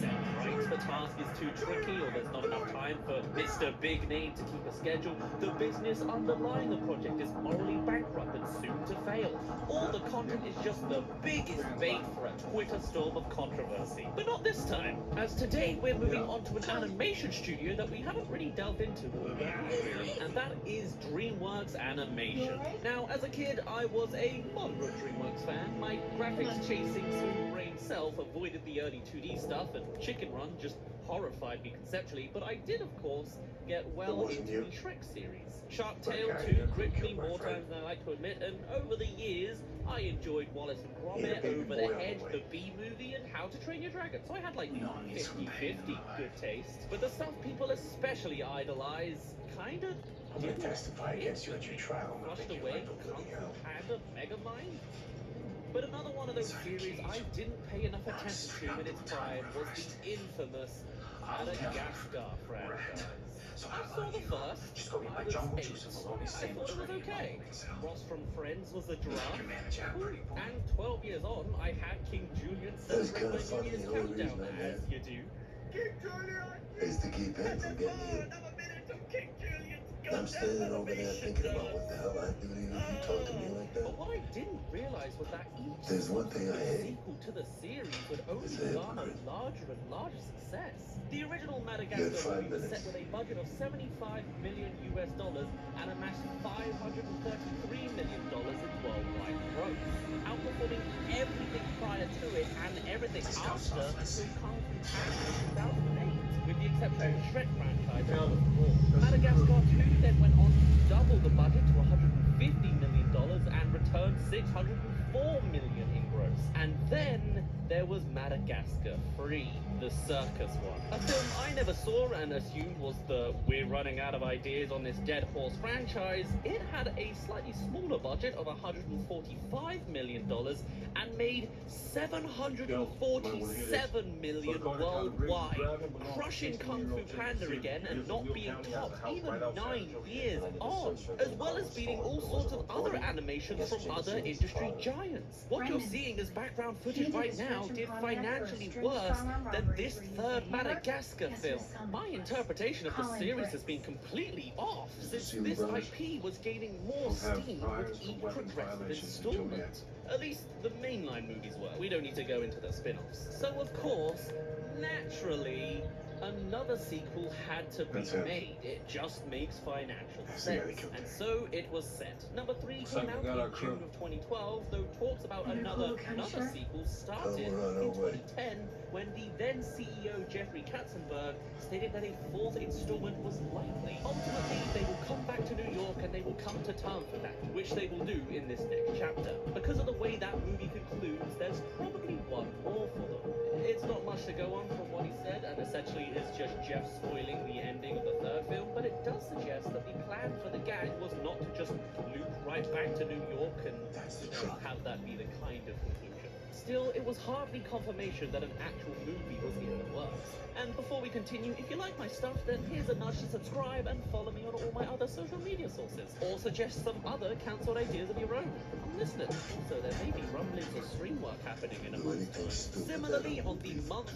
set, right? The task is too tricky, or there's not enough time for Mr. Big Name to keep a schedule. The business underlying the project is morally bankrupt and soon to fail. All the content is just the biggest bait for a Twitter storm of controversy. But not this time, as today we're moving on to an animation studio that we haven't really delved into really, and that is DreamWorks Animation. Now, as a kid, I was a moderate DreamWorks fan. My graphics chasing smooth brain self avoided the early 2D stuff, and Chicken Run just horrified me conceptually, but I did, of course, get well into the Shrek series. Shark Tale 2 gripped me more times than I like to admit, and over the years, I enjoyed Wallace and Gromit, Over the Hedge, the Bee Movie, and How to Train Your Dragon. So I had like 50-50 good taste. But the stuff people especially idolize kinda I'm gonna testify against you at your trial. Flushed away, Kung Fu Panda, Megamind. But another one of those series I didn't pay enough attention to in its prime was the infamous Madagascar franchise. I saw the first, I was 8, I thought it was okay. Ross from Friends was a giraffe, and 12 years on, I had King Julian celebrate my New Year's countdown, as you do. King Julian! It's to keep him from getting you. Another minute of King Julian's I'm standing over there thinking about what the hell I do to you if you talk to me like that. But what I didn't realize was that each There's one thing I hate. sequel to the series would only It's a garner hypocrite. larger and larger success. The original You Madagascar had 5 movie was set minutes. with a budget of $75 million and amassed $533 million in worldwide gross, outperforming everything prior to it and everything after until Kung Fu Panda in 2008, with the exception of the Shrek franchise, of course. Madagascar 2 then went on to double the budget to $150 million and returned $604 million in gross. And then there was Madagascar 3, the circus one. A film I never saw and assumed was the we're running out of ideas on this dead horse franchise. It had a slightly smaller budget of $145 million and made $747 million worldwide, crushing Kung Fu Panda again and not being topped even 9 years on, as well as beating all sorts of other animations from other industry giants. What you're seeing as background footage right now did financially worse than this third Madagascar film. My interpretation of the series has been completely off, since this IP was gaining more steam with each progressive installment. At least the mainline movies were. We don't need to go into the spin-offs. So of course, naturally, another sequel had to be made. It just makes financial sense. And so it was set. Number 3 came out in June of 2012, though talks about another sequel started in 2010 when the then CEO Jeffrey Katzenberg stated that a 4th installment was likely. Ultimately, they will come back to New York and they will come to terms with that, which they will do in this next chapter. Because of the way that movie concludes, there's probably one more for them. It's not much to go on from what he said, and essentially it's just Jeff spoiling the ending of the 3rd film, but it does suggest that the plan for the gag was not to just loop right back to New York and have that be the kind of conclusion. Still, it was hardly confirmation that an actual movie was in the works. And before we continue, if you like my stuff, then here's a nudge to subscribe and follow me on all my other social media sources, or suggest some other cancelled ideas of your own. I'm listening. Also, there may be rumblings of stream work happening in a month. Similarly, on the month